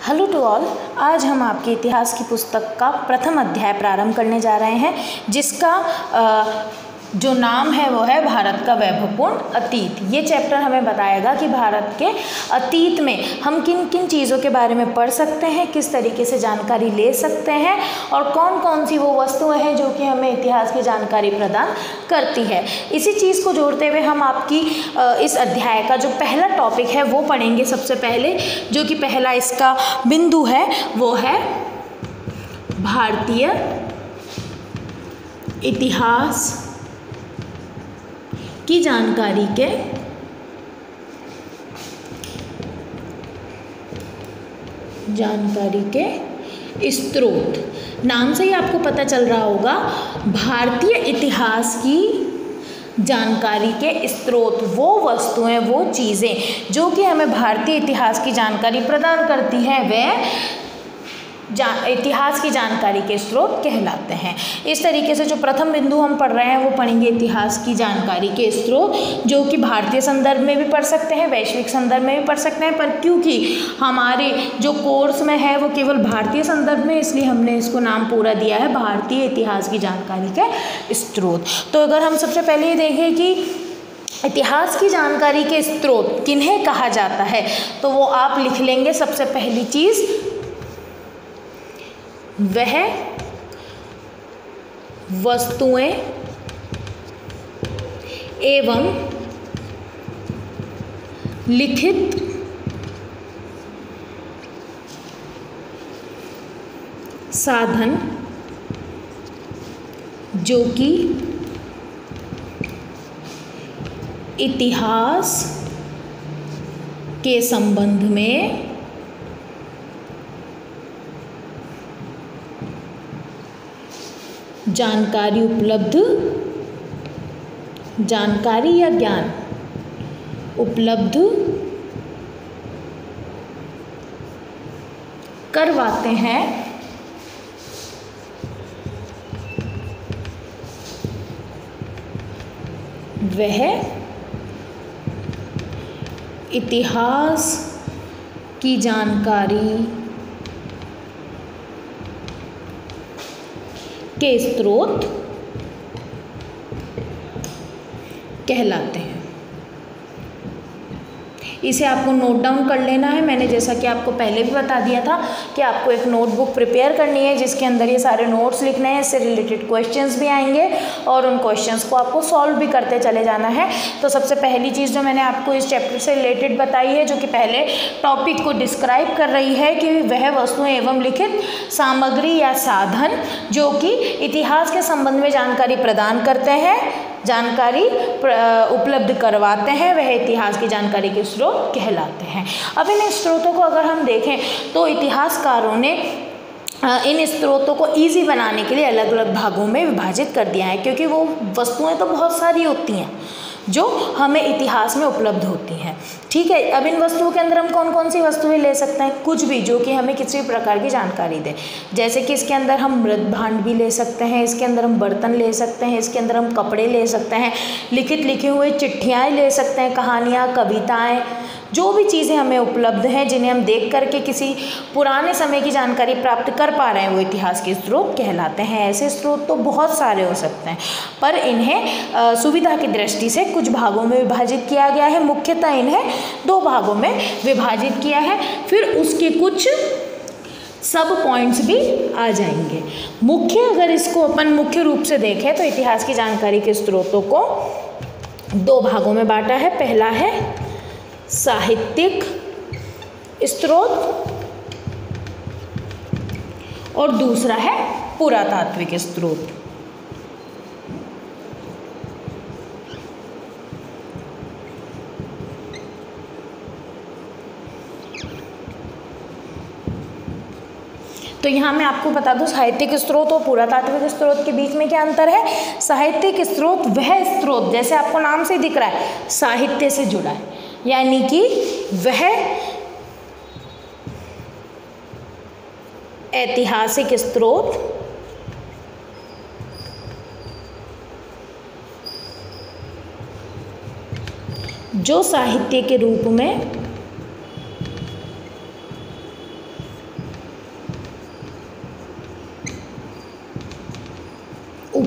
Hello to all. आज हम आपके इतिहास की पुस्तक का प्रथम अध्याय प्रारंभ करने जा रहे हैं, जिसका जो नाम है वो है भारत का वैभवपूर्ण अतीत। ये चैप्टर हमें बताएगा कि भारत के अतीत में हम किन किन चीज़ों के बारे में पढ़ सकते हैं, किस तरीके से जानकारी ले सकते हैं और कौन कौन सी वो वस्तुएं हैं जो कि हमें इतिहास की जानकारी प्रदान करती है। इसी चीज़ को जोड़ते हुए हम आपकी इस अध्याय का जो पहला टॉपिक है वो पढ़ेंगे। सबसे पहले जो कि पहला इसका बिंदु है वो है भारतीय इतिहास की जानकारी के स्रोत। नाम से ही आपको पता चल रहा होगा, भारतीय इतिहास की जानकारी के स्रोत वो वस्तुएं, वो चीज़ें जो कि हमें भारतीय इतिहास की जानकारी प्रदान करती हैं, वे इतिहास की जानकारी के स्रोत कहलाते हैं। इस तरीके से जो प्रथम बिंदु हम पढ़ रहे हैं वो पढ़ेंगे इतिहास की जानकारी के स्रोत, जो कि भारतीय संदर्भ में भी पढ़ सकते हैं, वैश्विक संदर्भ में भी पढ़ सकते हैं, पर क्योंकि हमारे जो कोर्स में है वो केवल भारतीय संदर्भ में, इसलिए हमने इसको नाम पूरा दिया है भारतीय इतिहास की जानकारी के स्रोत। तो अगर हम सबसे पहले ये देखें कि इतिहास की जानकारी के स्रोत किन्हें कहा जाता है, तो वो आप लिख लेंगे। सबसे पहली चीज़ वह वस्तुएं एवं लिखित साधन जो कि इतिहास के संबंध में जानकारी या ज्ञान उपलब्ध करवाते हैं, वह इतिहास की जानकारी के स्रोत कहलाते हैं। इसे आपको नोट डाउन कर लेना है। मैंने जैसा कि आपको पहले भी बता दिया था कि आपको एक नोटबुक प्रिपेयर करनी है, जिसके अंदर ये सारे नोट्स लिखने हैं, इससे रिलेटेड क्वेश्चंस भी आएंगे और उन क्वेश्चंस को आपको सॉल्व भी करते चले जाना है। तो सबसे पहली चीज़ जो मैंने आपको इस चैप्टर से रिलेटेड बताई है, जो कि पहले टॉपिक को डिस्क्राइब कर रही है, कि वह वस्तुएं एवं लिखित सामग्री या साधन जो कि इतिहास के संबंध में जानकारी प्रदान करते हैं, जानकारी उपलब्ध करवाते हैं, वह इतिहास की जानकारी के स्रोत कहलाते हैं। अब इन स्रोतों को अगर हम देखें तो इतिहासकारों ने इन स्रोतों को ईजी बनाने के लिए अलग अलग भागों में विभाजित कर दिया है, क्योंकि वो वस्तुएं तो बहुत सारी होती हैं जो हमें इतिहास में उपलब्ध होती हैं। ठीक है, अब इन वस्तुओं के अंदर हम कौन कौन सी वस्तुएं ले सकते हैं? कुछ भी जो कि हमें किसी भी प्रकार की जानकारी दे। जैसे कि इसके अंदर हम मृत भांड भी ले सकते हैं, इसके अंदर हम बर्तन ले सकते हैं, इसके अंदर हम कपड़े ले सकते हैं, लिखे हुए चिट्ठियाँ ले सकते हैं, कहानियाँ, कविताएँ, जो भी चीज़ें हमें उपलब्ध हैं, जिन्हें हम देख करके किसी पुराने समय की जानकारी प्राप्त कर पा रहे हैं, वो इतिहास के स्रोत कहलाते हैं। ऐसे स्रोत तो बहुत सारे हो सकते हैं, पर इन्हें सुविधा की दृष्टि से कुछ भागों में विभाजित किया गया है। मुख्यतः इन्हें 2 भागों में विभाजित किया है, फिर उसके कुछ सब पॉइंट्स भी आ जाएंगे। अगर इसको अपन मुख्य रूप से देखें तो इतिहास की जानकारी के स्रोतों को 2 भागों में बांटा है। पहला है साहित्यिक स्रोत और दूसरा है पुरातात्विक स्रोत। तो यहाँ मैं आपको बता दूँ, साहित्यिक स्रोत और पुरातात्विक स्रोत के बीच में क्या अंतर है। साहित्यिक स्रोत वह स्रोत, जैसे आपको नाम से दिख रहा है, साहित्य से जुड़ा है, यानी कि वह ऐतिहासिक स्रोत जो साहित्य के रूप में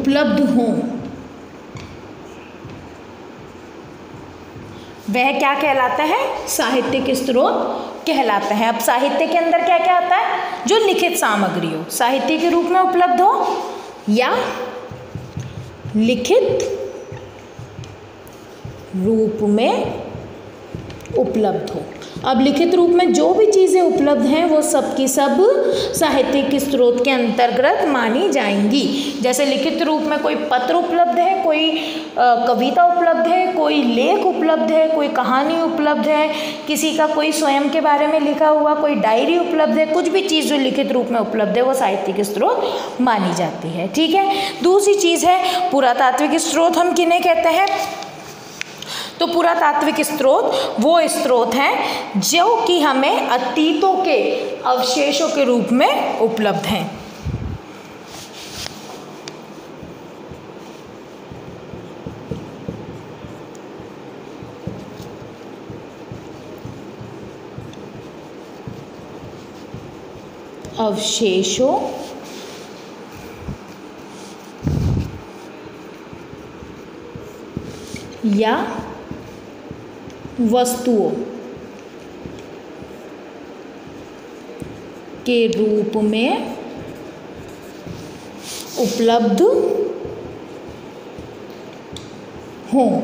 उपलब्ध हों वह क्या कहलाता है? साहित्यिक स्रोत कहलाता है। अब साहित्य के अंदर क्या क्या आता है? जो लिखित सामग्री हो, साहित्य के रूप में उपलब्ध हो या लिखित रूप में उपलब्ध हो। अब लिखित रूप में जो भी चीज़ें उपलब्ध हैं वो सब की सब साहित्यिक स्रोत के अंतर्गत मानी जाएंगी। जैसे लिखित रूप में कोई पत्र उपलब्ध है, कोई कविता उपलब्ध है, कोई लेख उपलब्ध है, कोई कहानी उपलब्ध है, किसी का कोई स्वयं के बारे में लिखा हुआ कोई डायरी उपलब्ध है, कुछ भी चीज़ जो लिखित रूप में उपलब्ध है वो साहित्यिक स्रोत मानी जाती है। ठीक है। दूसरी चीज़ है पुरातात्विक स्रोत। हम किन्हें कहते हैं? तो पुरातात्विक स्रोत वो स्रोत हैं जो कि हमें अतीतों के अवशेषों के रूप में उपलब्ध हैं। अवशेषों या वस्तुओं के रूप में उपलब्ध हों।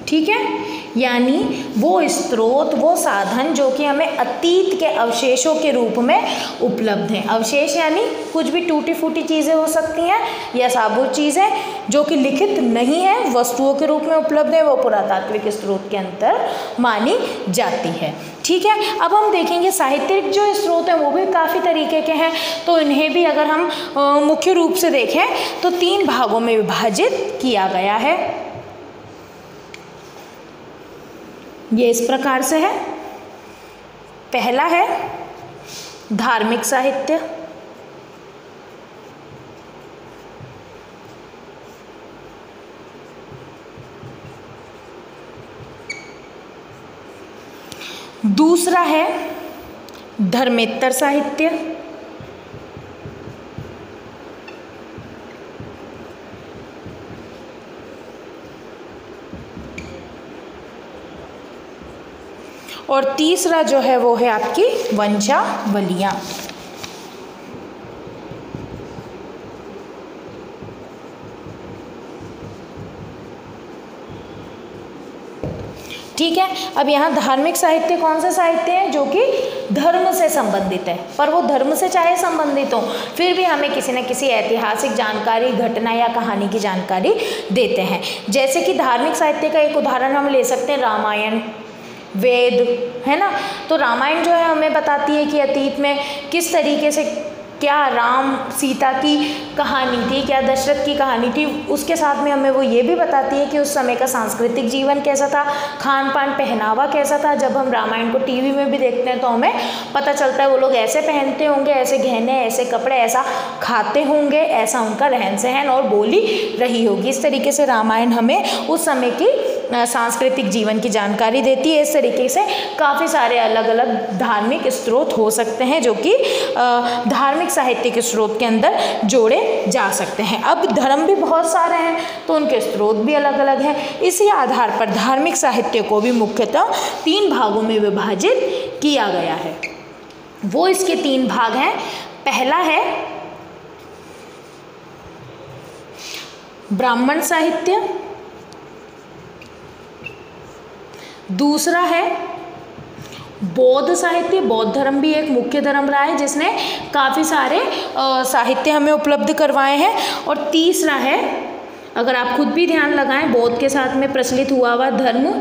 ठीक है। यानी वो स्रोत, वो साधन जो कि हमें अतीत के अवशेषों के रूप में उपलब्ध हैं। अवशेष यानी कुछ भी टूटी फूटी चीज़ें हो सकती हैं या साबुत चीज़ें जो कि लिखित नहीं है, वस्तुओं के रूप में उपलब्ध है, वो पुरातात्विक स्रोत के अंतर मानी जाती है। ठीक है। अब हम देखेंगे साहित्यिक जो स्रोत हैं वो भी काफ़ी तरीके के हैं। तो इन्हें भी अगर हम मुख्य रूप से देखें तो 3 भागों में विभाजित किया गया है। ये इस प्रकार से है। पहला है धार्मिक साहित्य, दूसरा है धर्मेत्तर साहित्य, और तीसरा जो है वो है आपकी वंशावलियाँ। ठीक है। अब यहाँ धार्मिक साहित्य कौन सा साहित्य है? जो कि धर्म से संबंधित है, पर वो धर्म से चाहे संबंधित हो फिर भी हमें किसी न किसी ऐतिहासिक जानकारी, घटना या कहानी की जानकारी देते हैं। जैसे कि धार्मिक साहित्य का एक उदाहरण हम ले सकते हैं रामायण, वेद, है ना। तो रामायण जो है हमें बताती है कि अतीत में किस तरीके से क्या राम सीता की कहानी थी, क्या दशरथ की कहानी थी। उसके साथ में हमें वो ये भी बताती है कि उस समय का सांस्कृतिक जीवन कैसा था, खान पान पहनावा कैसा था। जब हम रामायण को टीवी में भी देखते हैं तो हमें पता चलता है वो लोग ऐसे पहनते होंगे, ऐसे गहने, ऐसे कपड़े, ऐसा खाते होंगे, ऐसा उनका रहन सहन और बोली रही होगी। इस तरीके से रामायण हमें उस समय की सांस्कृतिक जीवन की जानकारी देती है। इस तरीके से काफ़ी सारे अलग अलग धार्मिक स्रोत हो सकते हैं जो कि धार्मिक साहित्य के स्रोत के अंदर जोड़े जा सकते हैं। अब धर्म भी बहुत सारे हैं तो उनके स्रोत भी अलग अलग हैं। इसी आधार पर धार्मिक साहित्य को भी मुख्यतः 3 भागों में विभाजित किया गया है। वो इसके 3 भाग हैं। पहला है ब्राह्मण साहित्य, दूसरा है बौद्ध साहित्य। बौद्ध धर्म भी एक मुख्य धर्म रहा है जिसने काफ़ी सारे साहित्य हमें उपलब्ध करवाए हैं। और तीसरा है, अगर आप खुद भी ध्यान लगाएं, बौद्ध के साथ में प्रचलित हुआ धर्म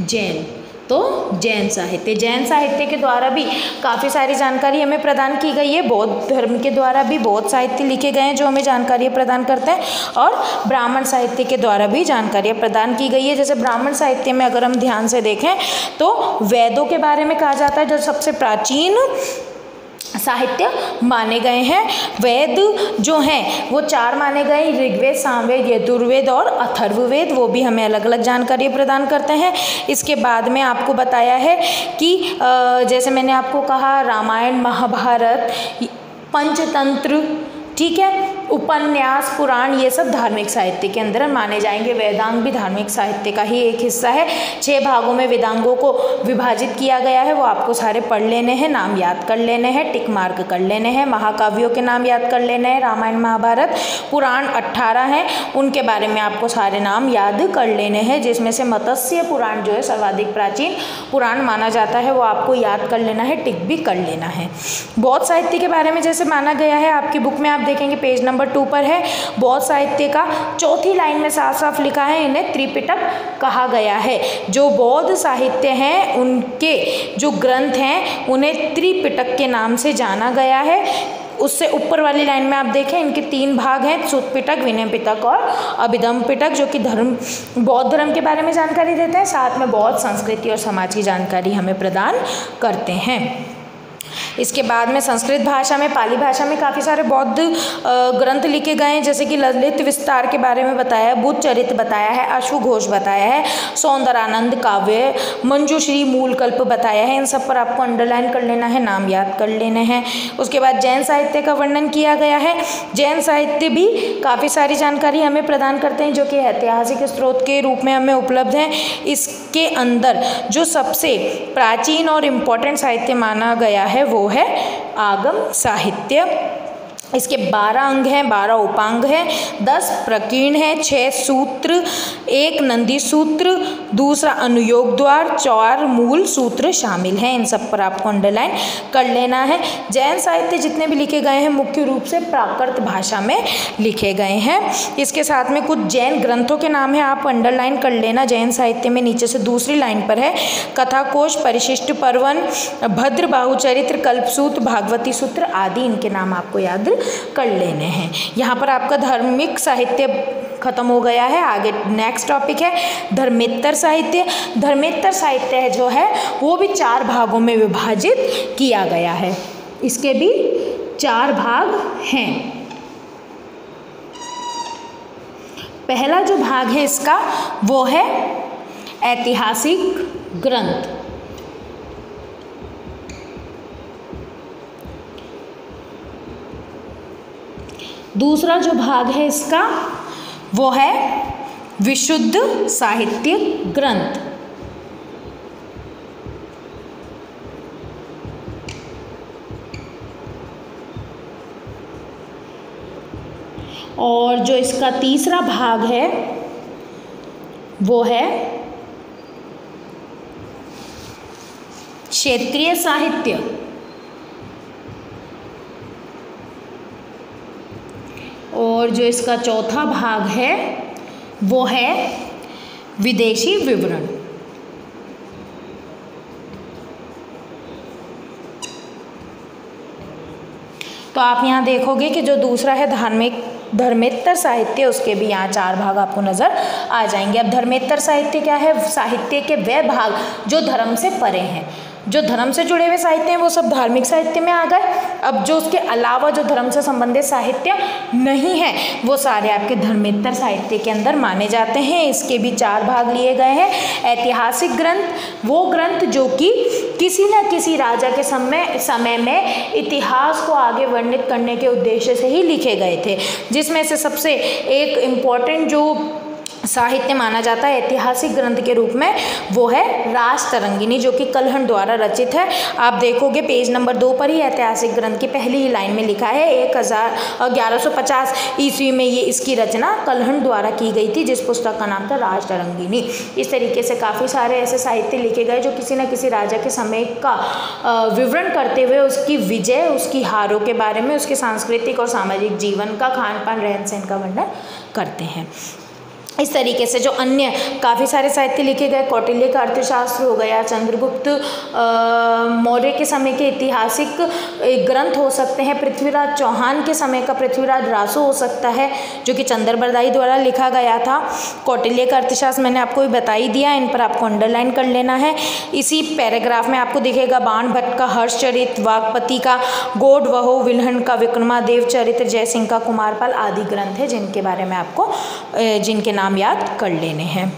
जैन, तो जैन साहित्य के द्वारा भी काफ़ी सारी जानकारी हमें प्रदान की गई है। बौद्ध धर्म के द्वारा भी बहुत साहित्य लिखे गए हैं जो हमें जानकारी प्रदान करते हैं, और ब्राह्मण साहित्य के द्वारा भी जानकारियाँ प्रदान की गई है। जैसे ब्राह्मण साहित्य में अगर हम ध्यान से देखें तो वेदों के बारे में कहा जाता है जो सबसे प्राचीन साहित्य माने गए हैं। वेद जो हैं वो 4 माने गए, ऋग्वेद, सामवेद, यजुर्वेद और अथर्ववेद। वो भी हमें अलग अलग जानकारी प्रदान करते हैं। इसके बाद में आपको बताया है कि जैसे मैंने आपको कहा रामायण, महाभारत, पंचतंत्र, ठीक है। उपन्यास, पुराण, ये सब धार्मिक साहित्य के अंदर माने जाएंगे। वेदांग भी धार्मिक साहित्य का ही एक हिस्सा है। 6 भागों में वेदांगों को विभाजित किया गया है, वो आपको सारे पढ़ लेने हैं, नाम याद कर लेने हैं, टिक मार्क कर लेने हैं। महाकाव्यों के नाम याद कर लेने हैं, रामायण महाभारत। पुराण 18 हैं, उनके बारे में आपको सारे नाम याद कर लेने हैं, जिसमें से मत्स्य पुराण जो है सर्वाधिक प्राचीन पुराण माना जाता है, वो आपको याद कर लेना है, टिक भी कर लेना है। बौद्ध साहित्य के बारे में जैसे माना गया है, आपकी बुक में आप देखेंगे पेज नंबर 2 पर है, बौद्ध साहित्य का चौथी लाइन में साफ साफ लिखा है, इन्हें त्रिपिटक कहा गया है। जो बौद्ध साहित्य हैं उनके जो ग्रंथ हैं उन्हें त्रिपिटक के नाम से जाना गया है। उससे ऊपर वाली लाइन में आप देखें, इनके 3 भाग हैं, सुत्त पिटक, विनय पिटक और अभिधम्म पिटक, जो कि बौद्ध धर्म के बारे में जानकारी देते हैं, साथ में बौद्ध संस्कृति और समाज की जानकारी हमें प्रदान करते हैं। इसके बाद में संस्कृत भाषा में, पाली भाषा में काफ़ी सारे बौद्ध ग्रंथ लिखे गए हैं, जैसे कि ललित विस्तार के बारे में बताया है, बुद्ध चरित्र बताया है, अश्वघोष बताया है, सौंदरानंद काव्य, मंजूश्री, मूलकल्प बताया है। इन सब पर आपको अंडरलाइन कर लेना है, नाम याद कर लेने हैं। उसके बाद जैन साहित्य का वर्णन किया गया है। जैन साहित्य भी काफ़ी सारी जानकारी हमें प्रदान करते हैं, जो कि ऐतिहासिक स्रोत के रूप में हमें उपलब्ध है। इसके अंदर जो सबसे प्राचीन और इम्पोर्टेंट साहित्य माना गया है वो है आगम साहित्य। इसके 12 अंग हैं, 12 उपांग हैं, 10 प्रकीर्ण हैं, 6 सूत्र, 1 नंदी सूत्र, दूसरा अनुयोग द्वार, 4 मूल सूत्र शामिल हैं। इन सब पर आपको अंडरलाइन कर लेना है। जैन साहित्य जितने भी लिखे गए हैं मुख्य रूप से प्राकृत भाषा में लिखे गए हैं। इसके साथ में कुछ जैन ग्रंथों के नाम हैं, आप अंडरलाइन कर लेना। जैन साहित्य में नीचे से दूसरी लाइन पर है कथाकोश, परिशिष्ट पर्वन, भद्र बाहुचरित्र, कल्पसूत्र, भागवती सूत्र आदि, इनके नाम आपको याद कर लेने हैं। यहाँ पर आपका धार्मिक साहित्य खत्म हो गया है। आगे नेक्स्ट टॉपिक है धर्मेत्तर साहित्य। धर्मेत्तर साहित्य जो है वो भी 4 भागों में विभाजित किया गया है। इसके भी 4 भाग हैं। पहला जो भाग है इसका वो है ऐतिहासिक ग्रंथ। दूसरा जो भाग है इसका वो है विशुद्ध साहित्यिक ग्रंथ। और जो इसका तीसरा भाग है वो है क्षेत्रीय साहित्य। और जो इसका चौथा भाग है वो है विदेशी विवरण। तो आप यहाँ देखोगे कि जो दूसरा है धर्मेत्तर साहित्य, उसके भी यहाँ 4 भाग आपको नज़र आ जाएंगे। अब धर्मेत्तर साहित्य क्या है? साहित्य के वह भाग जो धर्म से परे हैं। जो धर्म से जुड़े हुए साहित्य हैं वो सब धार्मिक साहित्य में आ गए। अब जो उसके अलावा जो धर्म से संबंधित साहित्य नहीं है वो सारे आपके धर्मेत्तर साहित्य के अंदर माने जाते हैं। इसके भी 4 भाग लिए गए हैं। ऐतिहासिक ग्रंथ, वो ग्रंथ जो कि किसी न किसी राजा के समय में इतिहास को आगे वर्णित करने के उद्देश्य से ही लिखे गए थे, जिसमें से सबसे एक इम्पॉर्टेंट जो साहित्य माना जाता है ऐतिहासिक ग्रंथ के रूप में वो है राजतरंगिणी, जो कि कलहण द्वारा रचित है। आप देखोगे पेज नंबर 2 पर ही ऐतिहासिक ग्रंथ की पहली ही लाइन में लिखा है 1150 ईस्वी में ये इसकी रचना कलहण द्वारा की गई थी, जिस पुस्तक का नाम था राजतरंगिणी। इस तरीके से काफ़ी सारे ऐसे साहित्य लिखे गए जो किसी न किसी राजा के समय का विवरण करते हुए उसकी विजय, उसकी हारों के बारे में, उसके सांस्कृतिक और सामाजिक जीवन का, खान पान, रहन सहन का वर्णन करते हैं। इस तरीके से जो अन्य काफ़ी सारे साहित्य लिखे गए, कौटिल्य का अर्थशास्त्र हो गया, चंद्रगुप्त मौर्य के समय के ऐतिहासिक ग्रंथ हो सकते हैं, पृथ्वीराज चौहान के समय का पृथ्वीराज रासो हो सकता है जो कि चंद्रबरदाई द्वारा लिखा गया था। कौटिल्य का अर्थशास्त्र मैंने आपको भी बता ही दिया, इन पर आपको अंडरलाइन कर लेना है। इसी पैराग्राफ में आपको दिखेगा बाण भट्ट का हर्षचरित, वागपति का गौडवहो, विल्हण का विक्रमादेव चरित्र, जयसिंह का कुमारपाल आदि ग्रंथ है जिनके बारे में आपको जिनके नाम याद कर लेने हैं।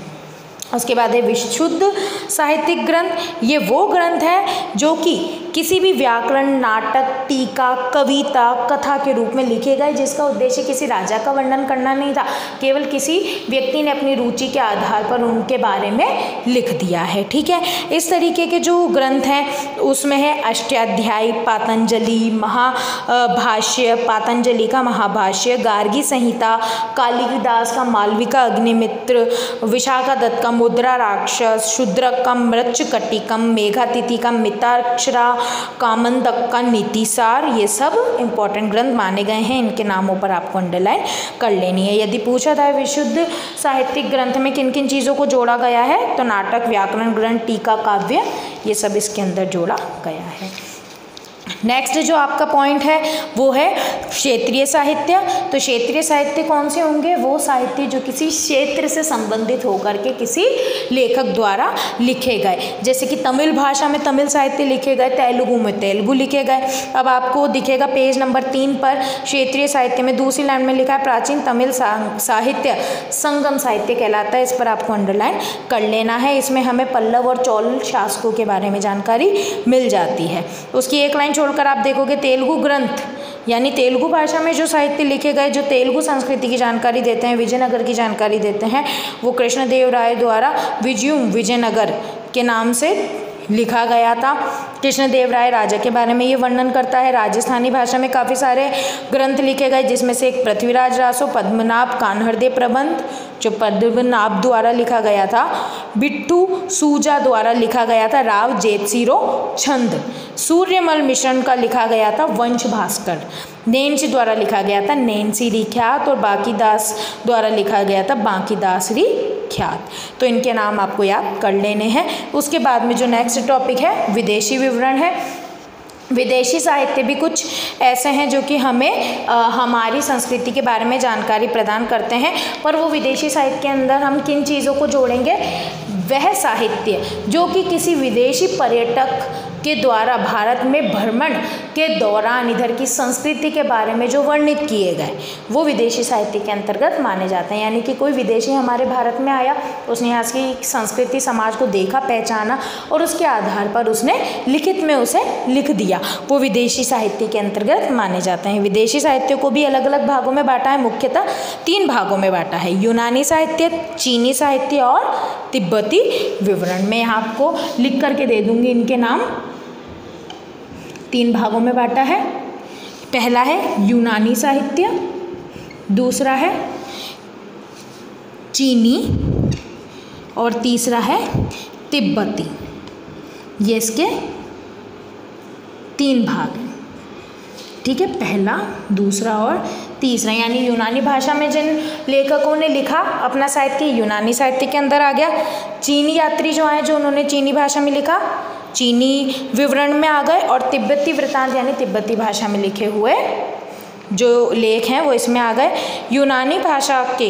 उसके बाद है विशुद्ध साहित्यिक ग्रंथ। ये वो ग्रंथ है जो कि किसी भी व्याकरण, नाटक, टीका, कविता, कथा के रूप में लिखे गए जिसका उद्देश्य किसी राजा का वर्णन करना नहीं था, केवल किसी व्यक्ति ने अपनी रुचि के आधार पर उनके बारे में लिख दिया है। ठीक है, इस तरीके के जो ग्रंथ हैं उसमें है अष्टाध्यायी, पातंजलि महाभाष्य, पातंजलि का महाभाष्य, गार्गी संहिता, कालिदास का मालविका अग्निमित्र, विशाखा दत्त का मुद्रा राक्षस, शूद्रक का मृच्छकटिकम, मेघातिथि का मिताक्षरा, कामंदक का नीतिसार, ये सब इंपॉर्टेंट ग्रंथ माने गए हैं। इनके नामों पर आपको अंडरलाइन कर लेनी है। यदि पूछा था विशुद्ध साहित्यिक ग्रंथ में किन किन चीज़ों को जोड़ा गया है, तो नाटक, व्याकरण ग्रंथ, टीका, काव्य, ये सब इसके अंदर जोड़ा गया है। नेक्स्ट जो आपका पॉइंट है वो है क्षेत्रीय साहित्य। तो क्षेत्रीय साहित्य कौन से होंगे? वो साहित्य जो किसी क्षेत्र से संबंधित होकर के किसी लेखक द्वारा लिखे गए, जैसे कि तमिल भाषा में तमिल साहित्य लिखे गए, तेलुगु में तेलुगु लिखे गए। अब आपको दिखेगा पेज नंबर 3 पर क्षेत्रीय साहित्य में दूसरी लाइन में लिखा है प्राचीन तमिल साहित्य संगम साहित्य कहलाता है। इस पर आपको अंडरलाइन कर लेना है। इसमें हमें पल्लव और चोल शासकों के बारे में जानकारी मिल जाती है। उसकी एक लाइन छोड़कर आप देखोगे तेलुगु ग्रंथ, यानी तेलुगु भाषा में जो साहित्य लिखे गए, जो तेलुगु संस्कृति की जानकारी देते हैं, विजयनगर की जानकारी देते हैं, वो कृष्णदेव राय द्वारा विजयनगर के नाम से लिखा गया था। कृष्णदेव राय राजा के बारे में ये वर्णन करता है। राजस्थानी भाषा में काफ़ी सारे ग्रंथ लिखे गए, जिसमें से एक पृथ्वीराज रासो, पद्मनाभ कान्हड़दे प्रबंध जो पद्मनाभ द्वारा लिखा गया था, बिट्टू सूजा द्वारा लिखा गया था राव जेतसिरो छंद, सूर्यमल मिश्रण का लिखा गया था वंश भास्कर, नैन्सी द्वारा लिखा गया था नैन्सी ख्यात, और बांकीदास द्वारा लिखा गया था बांकीदास ख्यात। तो इनके नाम आपको याद कर लेने हैं। उसके बाद में जो नेक्स्ट टॉपिक है विदेशी विवरण है। विदेशी साहित्य भी कुछ ऐसे हैं जो कि हमें हमारी संस्कृति के बारे में जानकारी प्रदान करते हैं, पर वो विदेशी साहित्य के अंदर हम किन चीज़ों को जोड़ेंगे? वह साहित्य जो कि किसी विदेशी पर्यटक के द्वारा भारत में भ्रमण के दौरान इधर की संस्कृति के बारे में जो वर्णित किए गए, वो विदेशी साहित्य के अंतर्गत माने जाते हैं। यानी कि कोई विदेशी हमारे भारत में आया, उसने यहाँ की संस्कृति समाज को देखा, पहचाना और उसके आधार पर उसने लिखित में उसे लिख दिया, वो विदेशी साहित्य के अंतर्गत माने जाते हैं। विदेशी साहित्य को भी अलग अलग भागों में बांटा है, मुख्यतः 3 भागों में बांटा है, यूनानी साहित्य, चीनी साहित्य और तिब्बती विवरण। मैं आपको लिख करके दे दूंगी इनके नाम। 3 भागों में बांटा है। पहला है यूनानी साहित्य, दूसरा है चीनी और तीसरा है तिब्बती। ये इसके 3 भाग हैं। ठीक है, पहला, दूसरा और तीसरा। यानी यूनानी भाषा में जिन लेखकों ने लिखा अपना साहित्य, यूनानी साहित्य के अंदर आ गया। चीनी यात्री जो आए, जो उन्होंने चीनी भाषा में लिखा, चीनी विवरण में आ गए। और तिब्बती वृत्तांत यानी तिब्बती भाषा में लिखे हुए जो लेख हैं वो इसमें आ गए। यूनानी भाषा के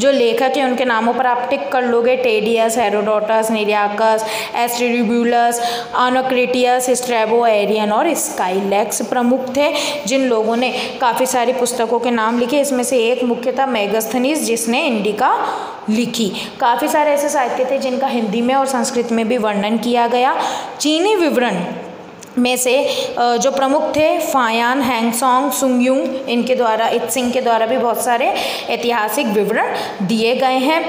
जो लेखक हैं उनके नामों पर आप टिक कर लोगे। टेडियस, हेरोडोटस, निरियाकस, एस्ट्रिब्यूलस, अनोक्रेटियस, स्ट्रैबो, एरियन और स्काइलैक्स प्रमुख थे, जिन लोगों ने काफ़ी सारी पुस्तकों के नाम लिखे। इसमें से एक मुख्यतः मेगस्थनीज, जिसने इंडिका लिखी। काफ़ी सारे ऐसे साहित्य थे जिनका हिंदी में और संस्कृत में भी वर्णन किया गया। चीनी विवरण में से जो प्रमुख थे फायान, हैंगसोंग, सुंगयुंग, इनके द्वारा, इत्सिंग के द्वारा भी बहुत सारे ऐतिहासिक विवरण दिए गए हैं।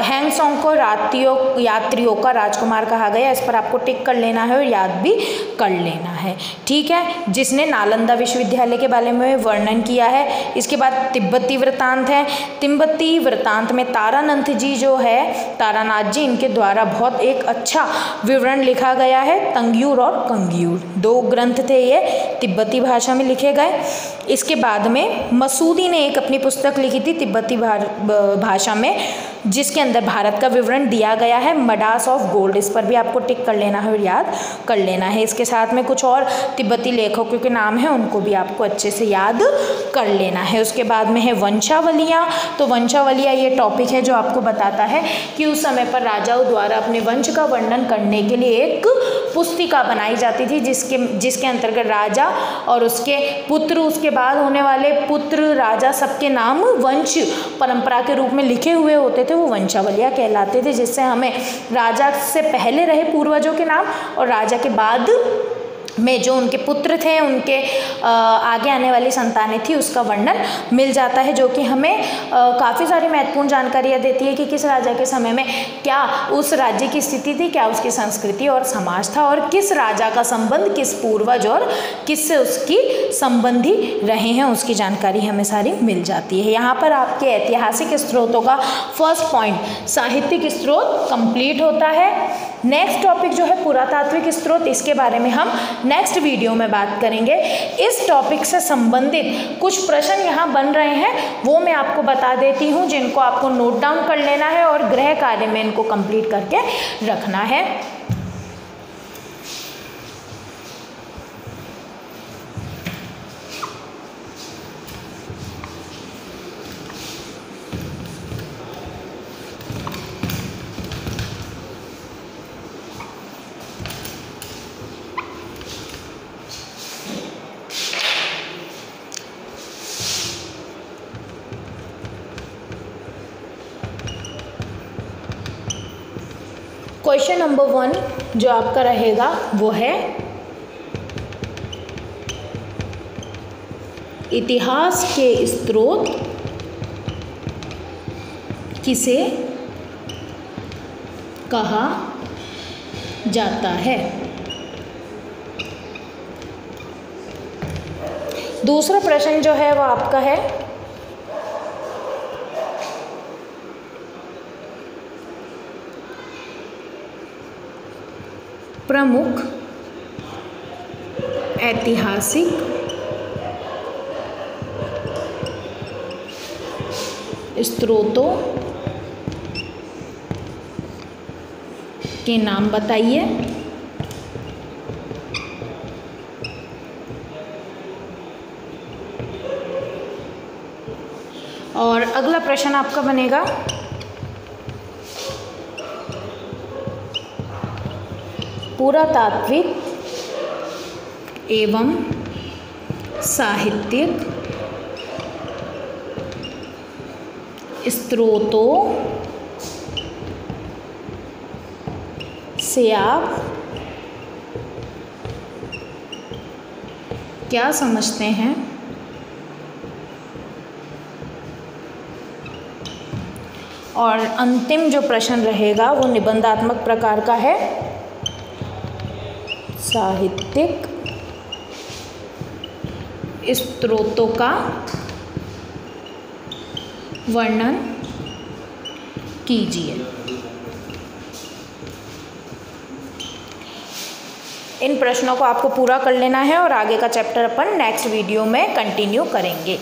हैंगसोंग को यात्रियों का राजकुमार कहा गया। इस पर आपको टिक कर लेना है और याद भी कर लेना है। ठीक है, जिसने नालंदा विश्वविद्यालय के बारे में वर्णन किया है। इसके बाद तिब्बती वृत्तांत है। तिब्बती वृत्तांत में तारानाथ जी जो है, तारानाथ जी, इनके द्वारा बहुत एक अच्छा विवरण लिखा गया है। तंग्यूर और कंग्यूर 2 ग्रंथ थे, ये तिब्बती भाषा में लिखे गए। इसके बाद में मसूदी ने एक अपनी पुस्तक लिखी थी तिब्बती भाषा में, जिसके अंदर भारत का विवरण दिया गया है, मडास ऑफ गोल्ड। इस पर भी आपको टिक कर लेना है और याद कर लेना है। इसके साथ में कुछ और तिब्बती लेखकों के नाम हैं, उनको भी आपको अच्छे से याद कर लेना है। उसके बाद में है वंशावलियाँ। तो वंशावलियाँ ये टॉपिक है जो आपको बताता है कि उस समय पर राजाओं द्वारा अपने वंश का वर्णन करने के लिए एक पुस्तिका बनाई जाती थी, जिसके अंतर्गत राजा और उसके पुत्र, उसके बाद होने वाले पुत्र, राजा, सबके नाम वंश परंपरा के रूप में लिखे हुए होते थे। वो वंशावलियाँ कहलाते थे, जिससे हमें राजा से पहले रहे पूर्वजों के नाम और राजा के बाद में जो उनके पुत्र थे, उनके आगे आने वाली संतानें थी, उसका वर्णन मिल जाता है, जो कि हमें काफ़ी सारी महत्वपूर्ण जानकारियाँ देती है कि किस राजा के समय में क्या उस राज्य की स्थिति थी, क्या उसकी संस्कृति और समाज था, और किस राजा का संबंध किस पूर्वज और किससे उसकी संबंधी रहे हैं, उसकी जानकारी हमें सारी मिल जाती है। यहाँ पर आपके ऐतिहासिक स्रोतों का फर्स्ट पॉइंट साहित्यिक स्रोत कंप्लीट होता है। नेक्स्ट टॉपिक जो है पुरातात्विक स्रोत, इसके बारे में हम नेक्स्ट वीडियो में बात करेंगे। इस टॉपिक से संबंधित कुछ प्रश्न यहाँ बन रहे हैं, वो मैं आपको बता देती हूँ, जिनको आपको नोट डाउन कर लेना है और गृह कार्य में इनको कंप्लीट करके रखना है। क्वेश्चन नंबर 1 जो आपका रहेगा वो है इतिहास के स्रोत किसे कहा जाता है। दूसरा प्रश्न जो है वो आपका है प्रमुख ऐतिहासिक स्रोतों के नाम बताइए। और अगला प्रश्न आपका बनेगा पुरातात्विक एवं साहित्यिक स्रोतों से आप क्या समझते हैं। और अंतिम जो प्रश्न रहेगा वो निबंधात्मक प्रकार का है, साहित्यिक स्रोतों का वर्णन कीजिए। इन प्रश्नों को आपको पूरा कर लेना है और आगे का चैप्टर अपन नेक्स्ट वीडियो में कंटिन्यू करेंगे।